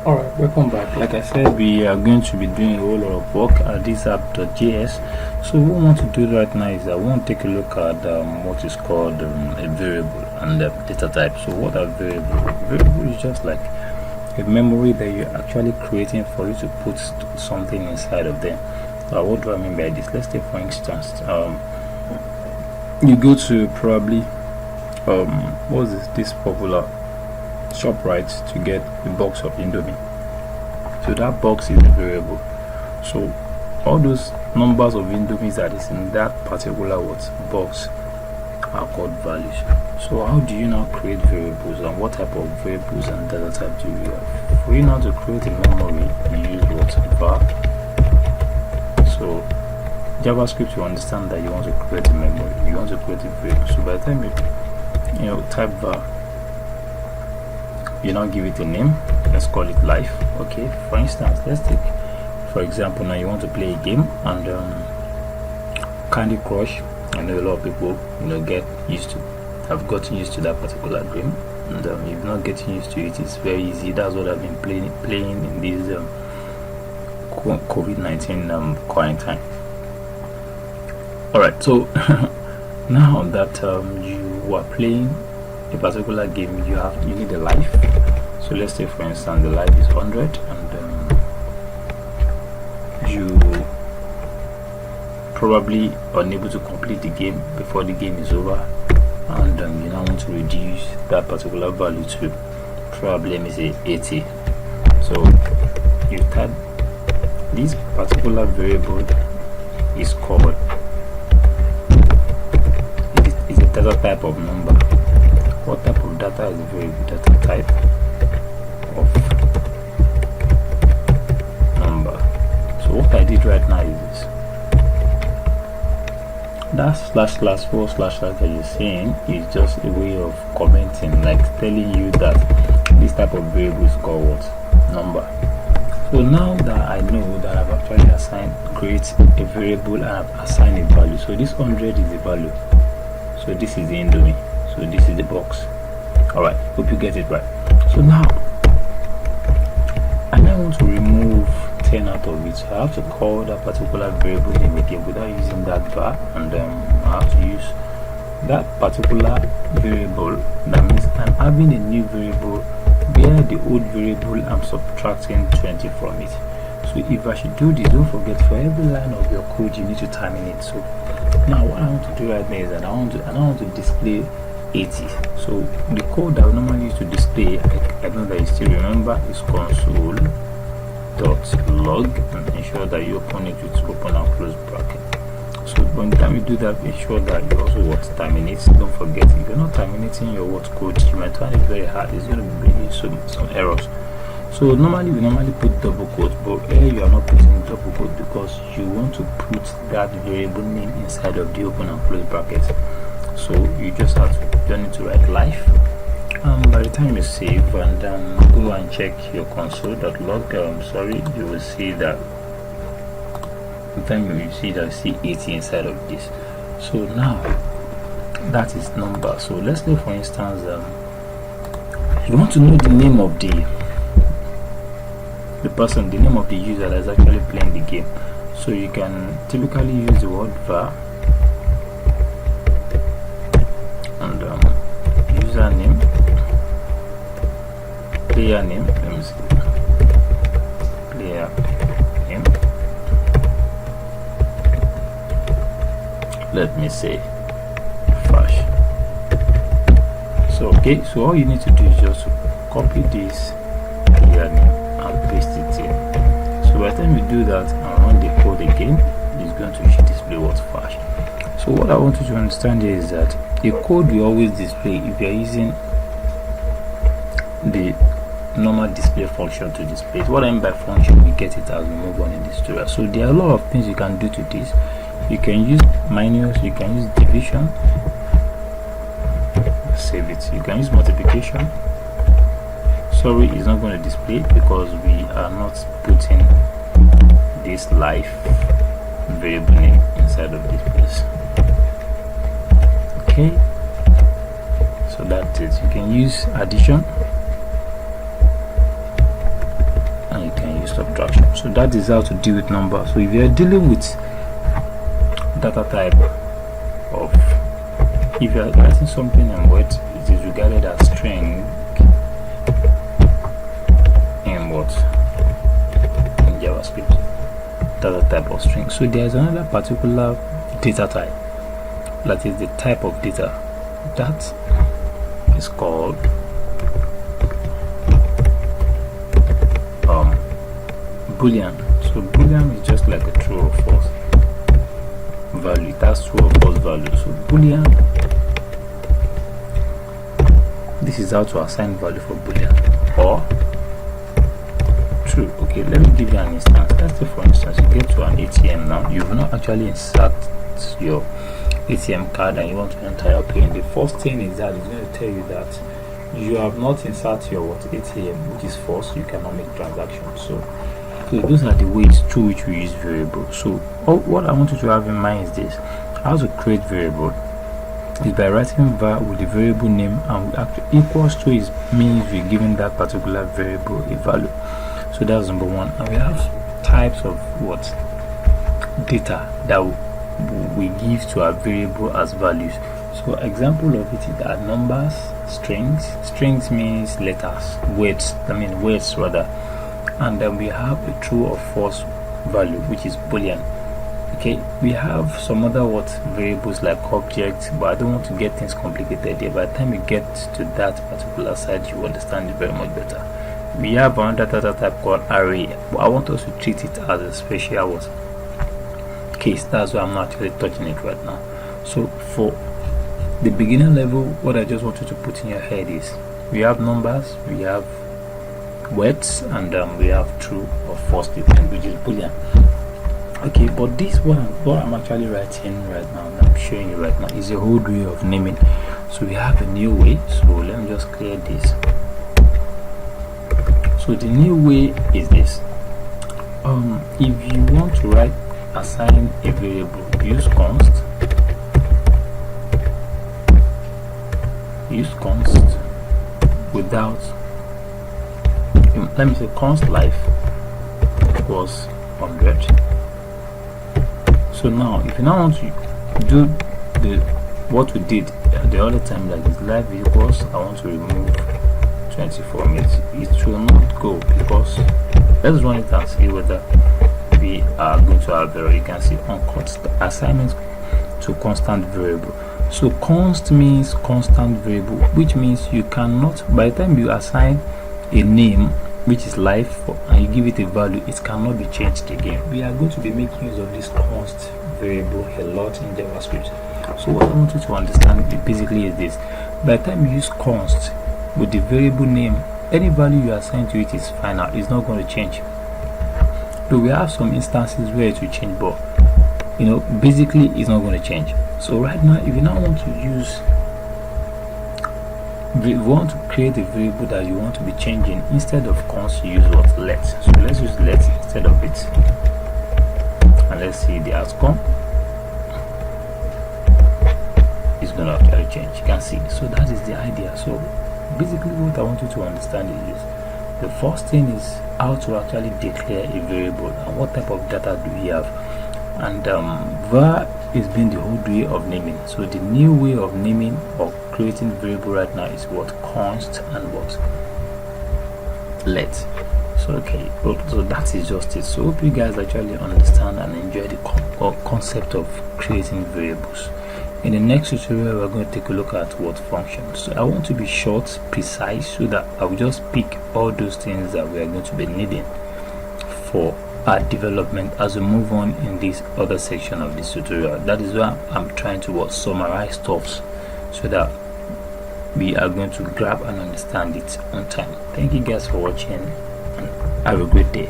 Alright, welcome back. Like I said, we are going to be doing a whole lot of work at this app.js. So what we want to do right now is that we want to take a look at what is called a variable and data type. So what are variables? Variable is just like a memory that you're actually creating for you to put something inside of them. What do I mean by this? Let's take for instance, you go to probably what is this popular shop, right, to get a box of Indomie. So that box is a variable. So all those numbers of Indomies that is in that particular box are called values. So how do you now create variables, and what type of variables and data type do you have? For you now to create a memory, you use what? Var. So JavaScript, you understand that you want to create a memory, you want to create a variable. So by the time you type var, you now give it a name. Let's call it life. Okay, for instance, let's take for example, now you want to play a game and Candy Crush. I know a lot of people have gotten used to that particular game, and if not getting used to it, it's very easy. That's what I've been playing in this COVID-19 quarantine. Alright, so now that you are playing a particular game, you need a life. So let's say for instance the life is 100, and you probably unable to complete the game before the game is over, and you now want to reduce that particular value to probably, let me say, 80. So you type this particular variable is called, it's a data type of number. What type of data is a variable? Data type of number. So what I did right now is this. That //4/ that you're seeing is just a way of commenting, like telling you that this type of variable is called what? Number. So now that I know that I've actually create a variable and I've assigned a value. So this 100 is the value. So this is the Indomie. So this is the box. Alright, hope you get it right. So now I now want to remove 10 out of it. So I have to call that particular variable name again without using that var, and I have to use that particular variable. That means I'm having a new variable where the old variable I'm subtracting 20 from it. So if I should do this, don't forget, for every line of your code you need to terminate. So now what I want to do right now is that I want to display 80. So the code that I normally use to display, I know that you still remember, is console.log, and ensure that you open it with open and close bracket. So by the time you do that, ensure that you also terminate. Don't forget, if you're not terminating your code, you might find it very hard. It's going to be bringing some errors. So normally we put double quotes, but here you are not putting double quote because you want to put that variable name inside of the open and close bracket. So you just have to need to write life. By the time you save and go and check your console.log, you will see that the time you see 80 inside of this. So now that is number. So let's say for instance you want to know the name of the person, the name of the user that is actually playing the game. So you can typically use the word var and username, player name, let me see, player name, let me say Fash. So okay, so all you need to do is just to copy this player name and paste it in. So by the time you do that and run the code again, it's going to display what's Fash. So what I want you to understand here is that the code will always display if you are using the normal display function to display it. What I mean by function, we get it as we move on in this tutorial. So there are a lot of things you can do to this. You can use minus, you can use division, save it. You can use multiplication. Sorry, it's not going to display because we are not putting this life variable name inside of this place. Okay, so that's it. You can use addition, subtraction. So that is how to deal with numbers. So if you're dealing with data type of, if you're writing something in Word, it is regarded as string in what? In JavaScript, data type of string. So there's another particular data type, that is the type of data that is called boolean. So boolean is just like a true or false value. It has true or false value. So boolean, this is how to assign value for boolean, or true. Okay, let me give you an instance. Let's say for instance you get to an ATM now. You will not actually insert your ATM card and you want to enter your PIN. The first thing is that it's going to tell you that you have not inserted your ATM, which is false. You cannot make transactions. So those are the ways through which we use variable. So what I want you to have in mind is this: how to create variable is by writing var with the variable name, and actually equals to is means we're giving that particular variable a value. So that's number one. And we have types of what data that we give to our variable as values. So example of it is that numbers, strings means letters, words rather, and then we have a true or false value, which is boolean. Okay, we have some other variables like objects, but I don't want to get things complicated here. By the time you get to that particular side, you understand it very much better. We have another data type called array, but I want us to treat it as a special case. That's why I'm not actually touching it right now. So for the beginner level, what I just want you to put in your head is we have numbers, we have words, and we have true or false statement, which is boolean. Okay, but this what I'm actually writing right now, and I'm showing you right now, is a whole way of naming. So we have a new way. So let me just clear this. So the new way is this: if you want to assign a variable, use const without, let me say const life equals 100. So now if you now want to do what we did the other time, like this, life equals, I want to remove 24 minutes, it will not go, because let's run it and see whether we are going to have error. You can see on const assignment to constant variable. So const means constant variable, which means you cannot, by the time you assign a name which is life and you give it a value, it cannot be changed again. We are going to be making use of this const variable a lot in JavaScript. So what I want you to understand basically is this: by the time you use const with the variable name, any value you assign to it is final, it's not going to change. So we have some instances where it will change, but basically it's not going to change. So right now, if you now want to use, we want to create a variable that you want to be changing, instead of const you use let. So let's use let instead of it, and let's see the outcome. It's going to actually change. You can see. So that is the idea. So basically what I want you to understand is the first thing is how to actually declare a variable and what type of data do we have. And var is being the whole way of naming. So the new way of naming or creating variable right now is what const and what let. So okay, so that is just it. So hope you guys actually understand and enjoy the concept of creating variables. In the next tutorial, we're going to take a look at what functions. So I want to be short, precise, so that I will just pick all those things that we are going to be needing for our development as we move on in this other section of this tutorial. That is why I'm trying to summarize stuff so that we are going to grab and understand it on time. Thank you guys for watching, and have a great day.